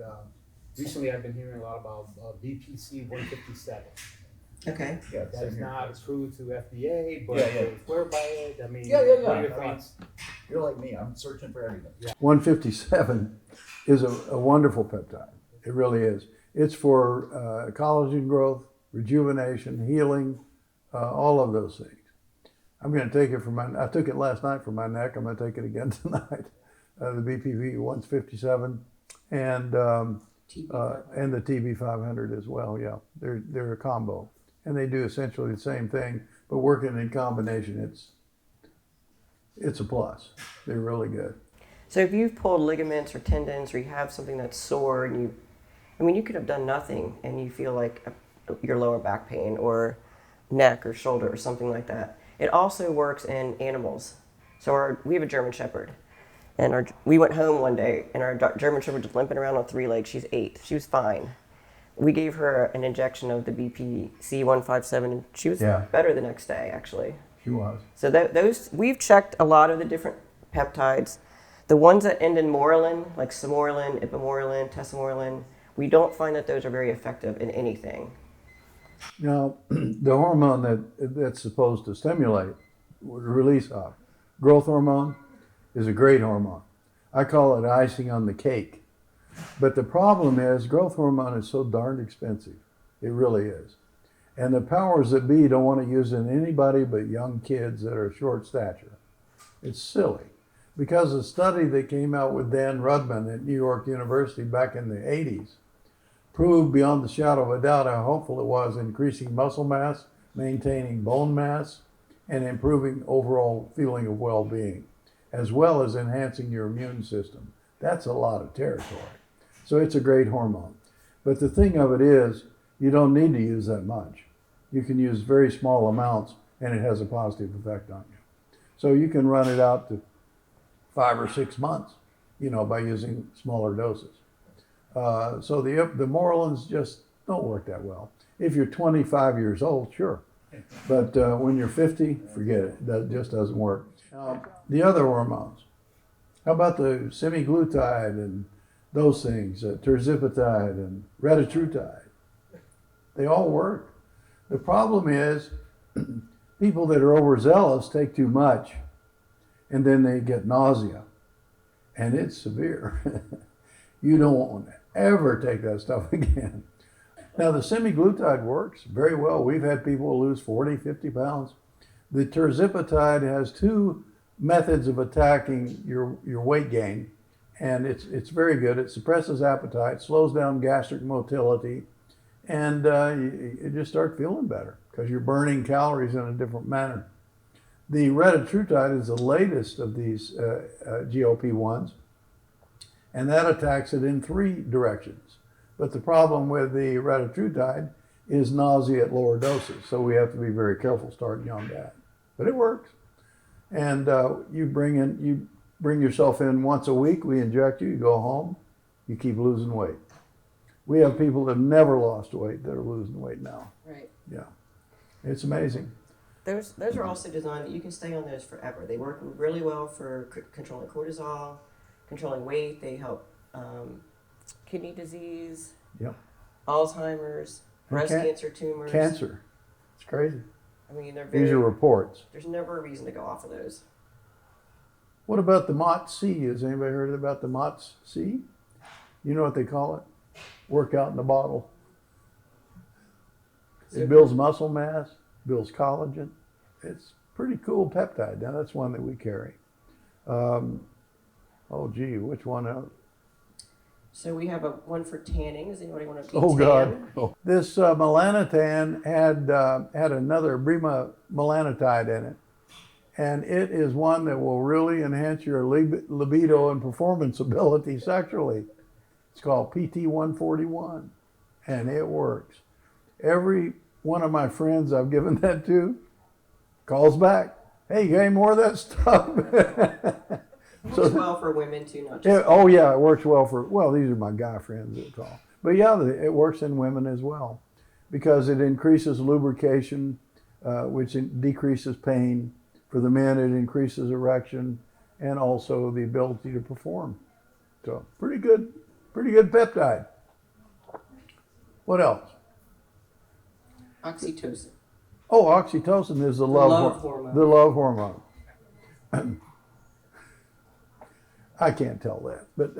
Speaker 5: recently I've been hearing a lot about BPC 157.
Speaker 3: Okay.
Speaker 4: Yeah,
Speaker 5: That is not approved to FDA, but
Speaker 4: Yeah.
Speaker 5: they swear by it. I mean,
Speaker 4: Yeah.
Speaker 5: what are your thoughts?
Speaker 4: You're like me. I'm searching for everything.
Speaker 2: 157 is a wonderful peptide. It really is. It's for collagen growth, rejuvenation, healing, all of those things. I'm going to take it I took it last night for my neck. I'm going to take it again tonight. The BPV 157 and the TB 500 as well. Yeah, they're a combo, and they do essentially the same thing, but working in combination, it's a plus. They're really good.
Speaker 3: So if you've pulled ligaments or tendons, or you have something that's sore, and I mean, you could have done nothing and you feel like your lower back pain or neck or shoulder or something like that. It also works in animals. So we have a German Shepherd, and we went home one day, and our German Shepherd was limping around on 3 legs. She's 8. She was fine. We gave her an injection of the BPC 157, and she was better the next day, actually.
Speaker 2: She was.
Speaker 3: So those we've checked a lot of the different peptides. The ones that end in morelin, like samorelin, ipamorelin, tesamorelin, we don't find that those are very effective in anything.
Speaker 2: Now, the hormone that's supposed to stimulate release of growth hormone is a great hormone. I call it icing on the cake. But the problem is growth hormone is so darned expensive. It really is. And the powers that be don't want to use it in anybody but young kids that are short stature. It's silly. Because a study that came out with Dan Rudman at New York University back in the 80s proved beyond the shadow of a doubt how helpful it was in increasing muscle mass, maintaining bone mass, and improving overall feeling of well-being, as well as enhancing your immune system. That's a lot of territory. So it's a great hormone. But the thing of it is, you don't need to use that much. You can use very small amounts and it has a positive effect on you. So you can run it out to 5 or 6 months, by using smaller doses. So the morelins just don't work that well. If you're 25 years old, sure. But when you're 50, forget it. That just doesn't work. The other hormones, how about the semaglutide and those things, terzipatide and retatrutide? They all work. The problem is people that are overzealous take too much and then they get nausea, and it's severe. You don't want to ever take that stuff again. Now, the semaglutide works very well. We've had people lose 40, 50 pounds. The terzipatide has 2 methods of attacking your weight gain, and it's very good. It suppresses appetite, slows down gastric motility, and you just start feeling better because you're burning calories in a different manner. The retatrutide is the latest of these GLP-1s, and that attacks it in 3 directions. But the problem with the retatrutide is nausea at lower doses, so we have to be very careful starting on that. But it works. And you bring yourself in once a week, we inject you, you go home, you keep losing weight. We have people that have never lost weight that are losing weight now.
Speaker 3: Right.
Speaker 2: Yeah. It's amazing.
Speaker 3: Those are also designed that you can stay on those forever. They work really well for controlling cortisol, controlling weight. They help kidney disease,
Speaker 2: Yep.
Speaker 3: Alzheimer's, breast cancer tumors.
Speaker 2: Cancer. It's crazy.
Speaker 3: I mean,
Speaker 2: These are reports.
Speaker 3: There's never a reason to go off of those.
Speaker 2: What about the MOTS-C? Has anybody heard about the MOTS-C? You know what they call it? Workout in a bottle. It builds muscle mass, builds collagen. It's pretty cool peptide. Now that's one that we carry. Which one else?
Speaker 3: So we have one for tanning. Does anybody want to be
Speaker 2: Oh
Speaker 3: tan?
Speaker 2: God! Oh. This melanotan had another bremelanotide in it, and it is one that will really enhance your libido and performance ability sexually. It's called PT-141, and it works. Every one of my friends I've given that to calls back, "Hey, you got any more of that stuff?"
Speaker 3: It works well for women too, not just
Speaker 2: it works well these are my guy friends that call. But yeah, it works in women as well because it increases lubrication, which decreases pain. For the men, it increases erection and also the ability to perform. So pretty good peptide. What else?
Speaker 3: oxytocin.
Speaker 2: Oh, oxytocin is the love
Speaker 3: hormone.
Speaker 2: The love hormone. I can't tell that, but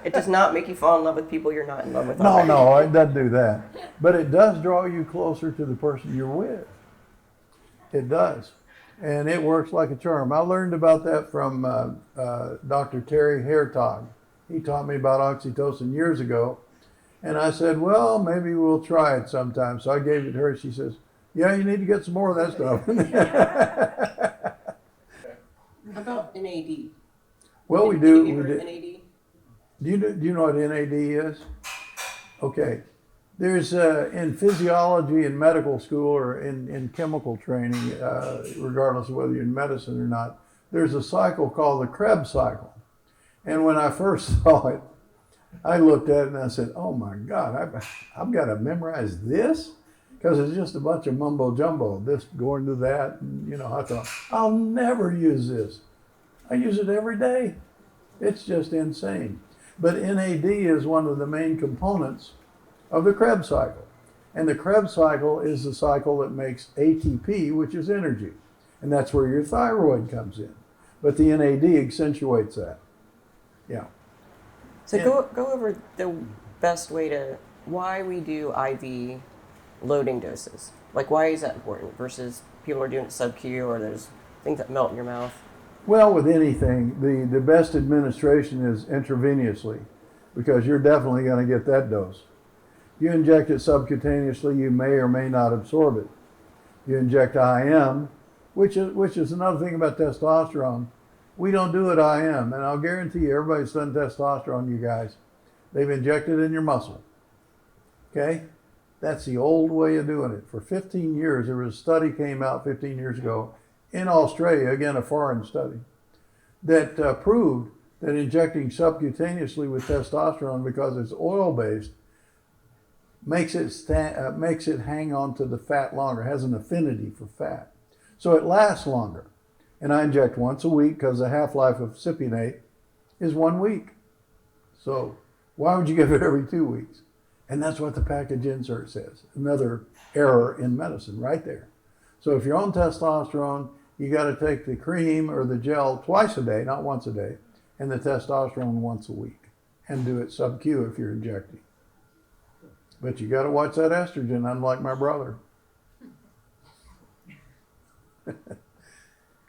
Speaker 3: It does not make you fall in love with people you're not in love with.
Speaker 2: no, it doesn't do that. But it does draw you closer to the person you're with. It does, and it works like a charm. I learned about that from Dr. Terry Hertog. He taught me about oxytocin years ago, and I said, well, maybe we'll try it sometime. So I gave it to her. She says, yeah, you need to get some more of that stuff.
Speaker 3: How about NAD?
Speaker 2: Well, we
Speaker 3: Have
Speaker 2: do.
Speaker 3: you
Speaker 2: We
Speaker 3: heard of
Speaker 2: do.
Speaker 3: NAD?
Speaker 2: Do you know what NAD is? Okay. There's in physiology in medical school or in chemical training, regardless of whether you're in medicine or not, there's a cycle called the Krebs cycle. And when I first saw it, I looked at it and I said, oh my God, I've got to memorize this? Because it's just a bunch of mumbo jumbo, this going to that. And, you know, I thought, I'll never use this. I use it every day. It's just insane. But NAD is one of the main components of the Krebs cycle. And the Krebs cycle is the cycle that makes ATP, which is energy. And that's where your thyroid comes in. But the NAD accentuates that. Yeah.
Speaker 3: So go over the best way to, why we do IV loading doses. Like, why is that important versus people are doing it sub-Q, or there's things that melt in your mouth?
Speaker 2: Well, with anything, the best administration is intravenously, because you're definitely going to get that dose. You inject it subcutaneously, you may or may not absorb it. You inject IM, which is another thing about testosterone. We don't do it IM, and I'll guarantee you, everybody's done testosterone, you guys. They've injected it in your muscle. Okay? That's the old way of doing it. For 15 years, there was a study came out 15 years ago in Australia, again, a foreign study, that proved that injecting subcutaneously with testosterone, because it's oil-based, makes it hang on to the fat longer, has an affinity for fat. So it lasts longer. And I inject once a week because the half-life of cypionate is 1 week. So why would you give it every 2 weeks? And that's what the package insert says. Another error in medicine right there. So if you're on testosterone, you got to take the cream or the gel twice a day, not once a day, and the testosterone once a week. And do it sub-Q if you're injecting. But you got to watch that estrogen, unlike my brother.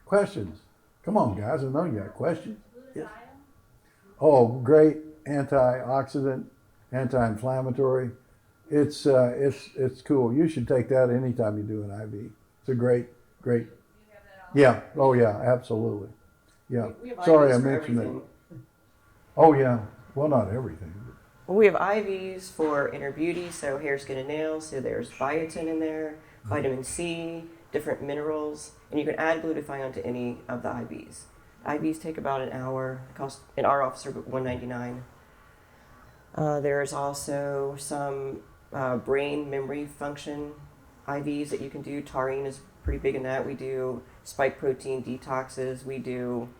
Speaker 2: Questions? Come on, guys. I know you got questions. Yes. Oh, great antioxidant, anti-inflammatory. It's cool. You should take that anytime you do an IV. It's a great. Yeah. Oh, yeah. Absolutely. Yeah.
Speaker 3: We have
Speaker 2: Sorry,
Speaker 3: IVs
Speaker 2: I
Speaker 3: for
Speaker 2: mentioned that.
Speaker 3: everything.
Speaker 2: Oh, yeah. Well, not everything.
Speaker 3: Well, we have IVs for inner beauty, so hair, skin, and nails. So there's biotin in there, vitamin C, different minerals, and you can add glutathione to any of the IVs. IVs take about an hour. It costs in our office $199. There's also some brain memory function IVs that you can do. Taurine is pretty big in that. We do spike protein detoxes. We do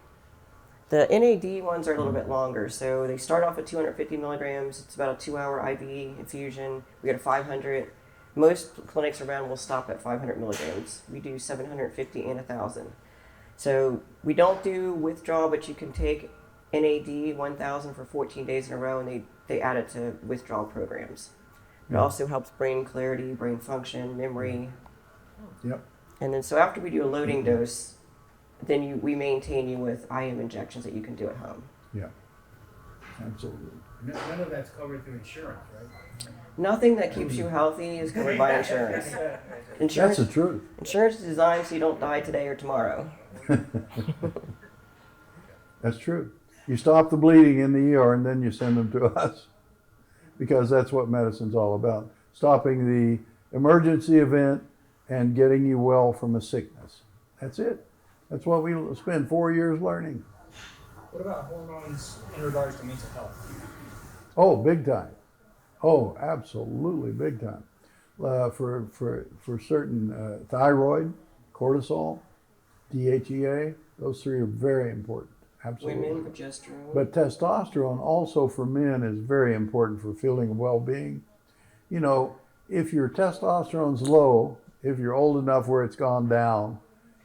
Speaker 3: the NAD ones are a little bit longer, so they start off at 250 milligrams. It's about a 2-hour IV infusion. We go to 500. Most clinics around will stop at 500 milligrams. We do 750 and 1,000. So we don't do withdrawal, but you can take NAD 1,000 for 14 days in a row, and they add it to withdrawal programs. It also helps brain clarity, brain function, memory.
Speaker 2: Yep.
Speaker 3: And then so after we do a loading dose, then we maintain you with IM injections that you can do at home.
Speaker 2: Yeah. Absolutely.
Speaker 7: None of that's covered through insurance, right?
Speaker 3: Nothing that keeps you healthy is covered by insurance.
Speaker 2: That's the truth.
Speaker 3: Insurance is designed so you don't die today or tomorrow.
Speaker 2: That's true. You stop the bleeding in the ER and then you send them to us, because that's what medicine's all about. Stopping the emergency event and getting you well from a sickness. That's it. That's what we spend 4 years learning.
Speaker 5: What about hormones in regards to mental health?
Speaker 2: Oh, big time. Oh, absolutely big time. For certain thyroid, cortisol, DHEA, those three are very important. Absolutely.
Speaker 3: Women, progesterone.
Speaker 2: But testosterone also for men is very important for feeling of well-being. You know, if your testosterone's low, if you're old enough where it's gone down,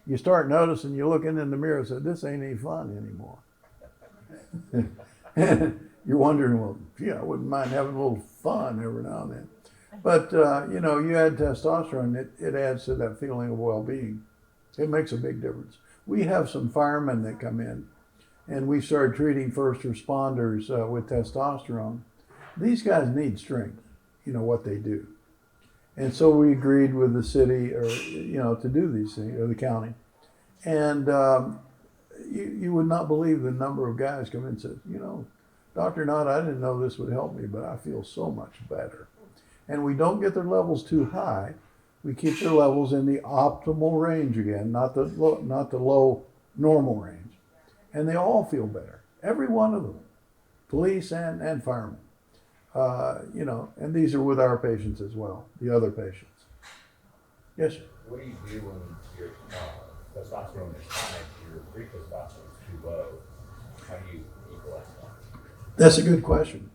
Speaker 2: you start noticing, you're looking in the mirror and say, this ain't any fun anymore. You're wondering, well, gee, I wouldn't mind having a little fun every now and then. But, you know, you add testosterone, it adds to that feeling of well-being. It makes a big difference. We have some firemen that come in, and we started treating first responders with testosterone. These guys need strength, you know, what they do. And so we agreed with the city, or, you know, to do these things, or the county. And you would not believe the number of guys come in and say, you know, Dr. Knott, I didn't know this would help me, but I feel so much better. And we don't get their levels too high. We keep their levels in the optimal range again, not the low normal range. And they all feel better. Every one of them, police and firemen. You know, and these are with our patients as well, the other patients. Yes, sir.
Speaker 8: What do you do when your testosterone is high, your free testosterone is too low? How do you equalize that?
Speaker 2: That's a good question.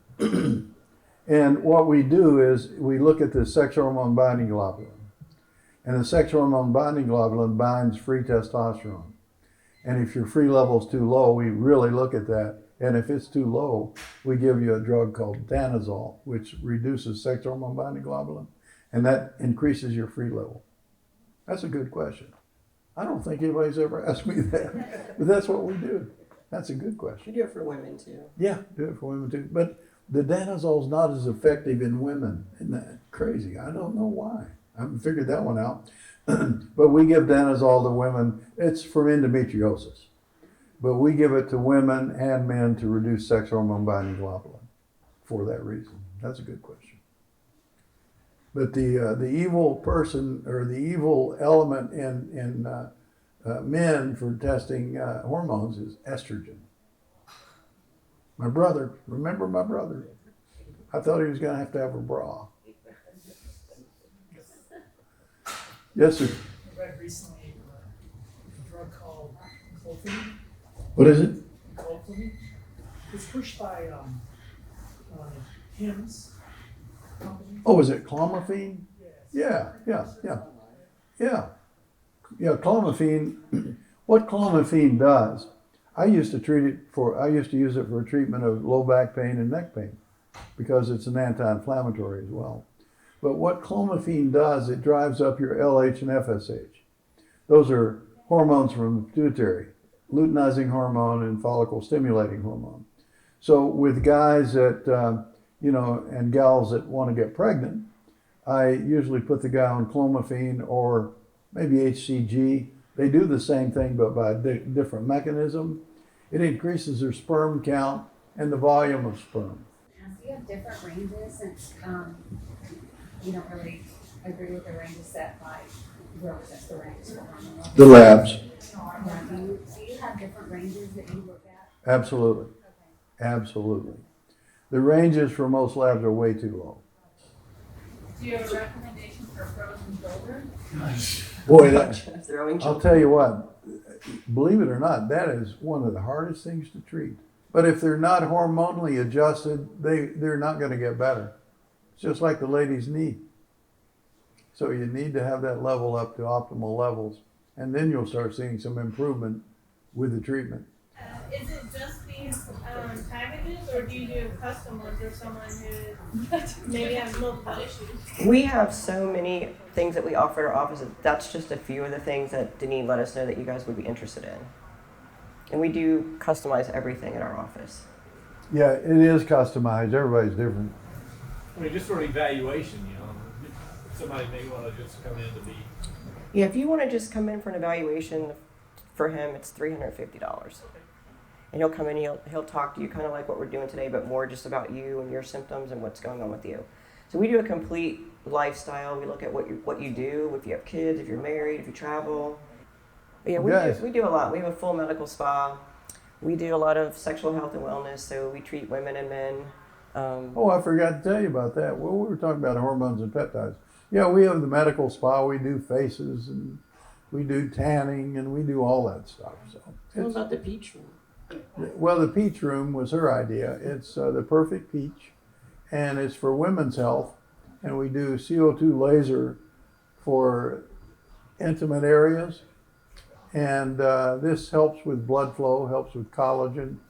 Speaker 2: And what we do is we look at the sex hormone binding globulin. And the sex hormone binding globulin binds free testosterone. And if your free level's too low, we really look at that. And if it's too low, we give you a drug called danazol, which reduces sex hormone binding globulin, and that increases your free level. That's a good question. I don't think anybody's ever asked me that, but that's what we do. That's a good question.
Speaker 3: We do it for women too.
Speaker 2: Yeah, do it for women too. But the danazol's not as effective in women. Isn't that crazy? I don't know why. I haven't figured that one out. But we give danazol to women. It's for endometriosis. But we give it to women and men to reduce sex hormone binding globulin for that reason. That's a good question. But the evil person or the evil element in men for testing hormones is estrogen. My brother, remember my brother? I thought he was going to have a bra. Yes, sir.
Speaker 9: I read recently a drug called clofidine.
Speaker 2: What is it?
Speaker 9: Clofidine. It's pushed by Hims company.
Speaker 2: Oh, is it clomiphene?
Speaker 9: Yes.
Speaker 2: Yeah, clomiphene. What clomiphene does, I used to use it for treatment of low back pain and neck pain because it's an anti-inflammatory as well. But what clomiphene does, it drives up your LH and FSH. Those are hormones from the pituitary, luteinizing hormone and follicle stimulating hormone. So with guys that, and gals that want to get pregnant, I usually put the guy on clomiphene or maybe HCG. They do the same thing, but by a different mechanism. It increases their sperm count and the volume of sperm.
Speaker 6: So you have different ranges, and you don't really agree with the ranges set by whoever sets the ranges for hormone levels.
Speaker 2: The labs.
Speaker 6: Yeah, do you have different ranges that you look at?
Speaker 2: Absolutely.
Speaker 6: Okay.
Speaker 2: Absolutely. The ranges for most labs are way too low.
Speaker 10: Do you have a recommendation for frozen shoulder?
Speaker 2: Boy,
Speaker 3: Throwing
Speaker 2: I'll tell you what, believe it or not, that is one of the hardest things to treat. But if they're not hormonally adjusted, they're not going to get better. It's just like the lady's knee. So you need to have that level up to optimal levels, and then you'll start seeing some improvement with the treatment.
Speaker 10: Is it just these packages, or do you do custom ones for someone who maybe has multiple issues?
Speaker 3: We have so many things that we offer at our office. That's just a few of the things that Denise let us know that you guys would be interested in. And we do customize everything in our office.
Speaker 2: Yeah, it is customized. Everybody's different.
Speaker 7: I mean, just for an evaluation, somebody may want to just come in to be.
Speaker 3: Yeah, if you want to just come in for an evaluation, for him it's $350. And he'll come in, he'll talk to you kind of like what we're doing today, but more just about you and your symptoms and what's going on with you. So we do a complete lifestyle. We look at what you do, if you have kids, if you're married, if you travel. But yeah, we do a lot. We have a full medical spa. We do a lot of sexual health and wellness, so we treat women and men.
Speaker 2: I forgot to tell you about that. Well, we were talking about hormones and peptides. Yeah, we have the medical spa. We do faces and we do tanning and we do all that stuff. So
Speaker 3: What about the peach room?
Speaker 2: Well, the peach room was her idea. It's the perfect peach, and it's for women's health. And we do CO2 laser for intimate areas. And this helps with blood flow, helps with collagen,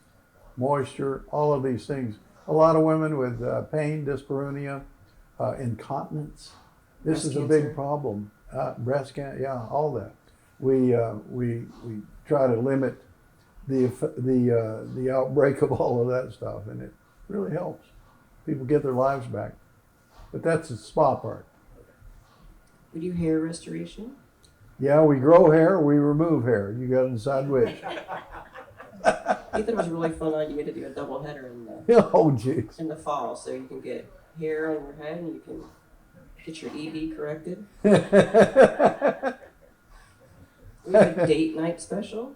Speaker 2: moisture, all of these things. A lot of women with pain, dyspareunia, incontinence. This is a big problem. Breast cancer, yeah, all that. We try to limit the outbreak of all of that stuff, and it really helps. People get their lives back. But that's the spa part.
Speaker 3: We do hair restoration.
Speaker 2: Yeah, we grow hair, we remove hair. You got to decide which.
Speaker 3: Ethan was a really fun idea to do a double header in
Speaker 2: Oh, jeez.
Speaker 3: the fall, so you can get hair on your head and you can get your ED corrected. We have a date night special.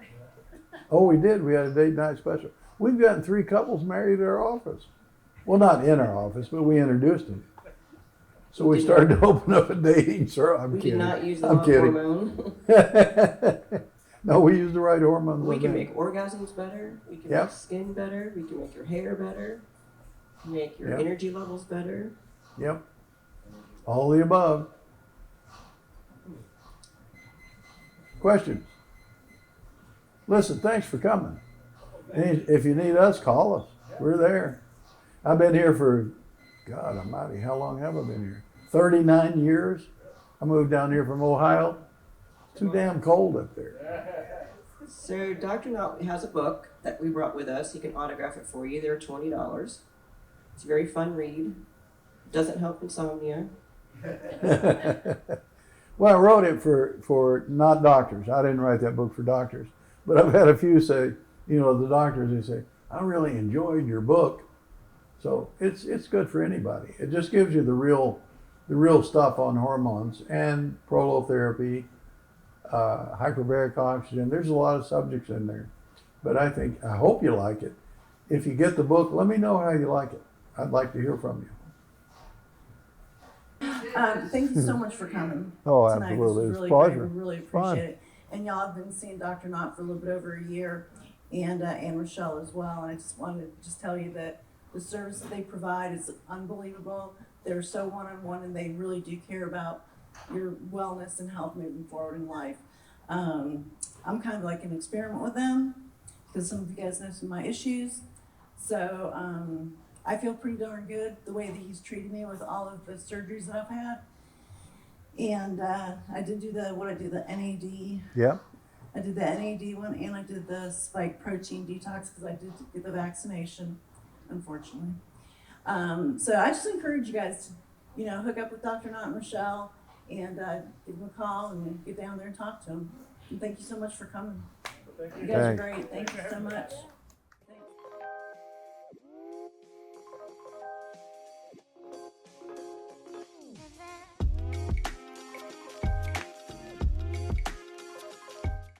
Speaker 2: Oh, we did. We had a date night special. We've gotten 3 couples married at our office. Well, not in our office, but we introduced them. So we started to open up a dating service. I'm
Speaker 3: We
Speaker 2: kidding.
Speaker 3: did not use the
Speaker 2: I'm
Speaker 3: wrong
Speaker 2: kidding.
Speaker 3: hormone.
Speaker 2: No, we used the right hormones.
Speaker 3: We
Speaker 2: on
Speaker 3: can
Speaker 2: that.
Speaker 3: make orgasms better. We can
Speaker 2: Yep.
Speaker 3: make skin better. We can make your hair better. Make your
Speaker 2: Yep.
Speaker 3: energy levels better.
Speaker 2: Yep. All the above. Questions? Listen, thanks for coming. If you need us, call us. We're there. I've been here for, God almighty, how long have I been here? 39 years. I moved down here from Ohio. It's too damn cold up there.
Speaker 3: So Dr. Knott has a book that we brought with us. He can autograph it for you. They're $20. It's a very fun read. Doesn't help insomnia.
Speaker 2: Well, I wrote it for not doctors. I didn't write that book for doctors. But I've had a few say, you know, the doctors, they say, I really enjoyed your book. So it's good for anybody. It just gives you the real stuff on hormones and prolotherapy, hyperbaric oxygen. There's a lot of subjects in there. But I hope you like it. If you get the book, let me know how you like it. I'd like to hear from you.
Speaker 1: Thank you so much for coming
Speaker 2: Oh,
Speaker 1: tonight.
Speaker 2: absolutely.
Speaker 1: This was
Speaker 2: It's
Speaker 1: really
Speaker 2: a
Speaker 1: great.
Speaker 2: pleasure.
Speaker 1: We really
Speaker 2: Fun.
Speaker 1: appreciate it. And y'all have been seeing Dr. Knott for a little bit over a year, and Rashelle as well. And I just wanted to just tell you that the service that they provide is unbelievable. They're so one-on-one, and they really do care about your wellness and health moving forward in life. I'm kind of like an experiment with them because some of you guys know some of my issues. So I feel pretty darn good the way that he's treated me with all of the surgeries that I've had. And I did do the NAD.
Speaker 2: Yeah.
Speaker 1: I did the NAD one, and I did the spike protein detox because I did get the vaccination, unfortunately. So I just encourage you guys to, hook up with Dr. Knott and Rashelle and give them a call and get down there and talk to them. And thank you so much for coming. You guys are great. Thank you so much.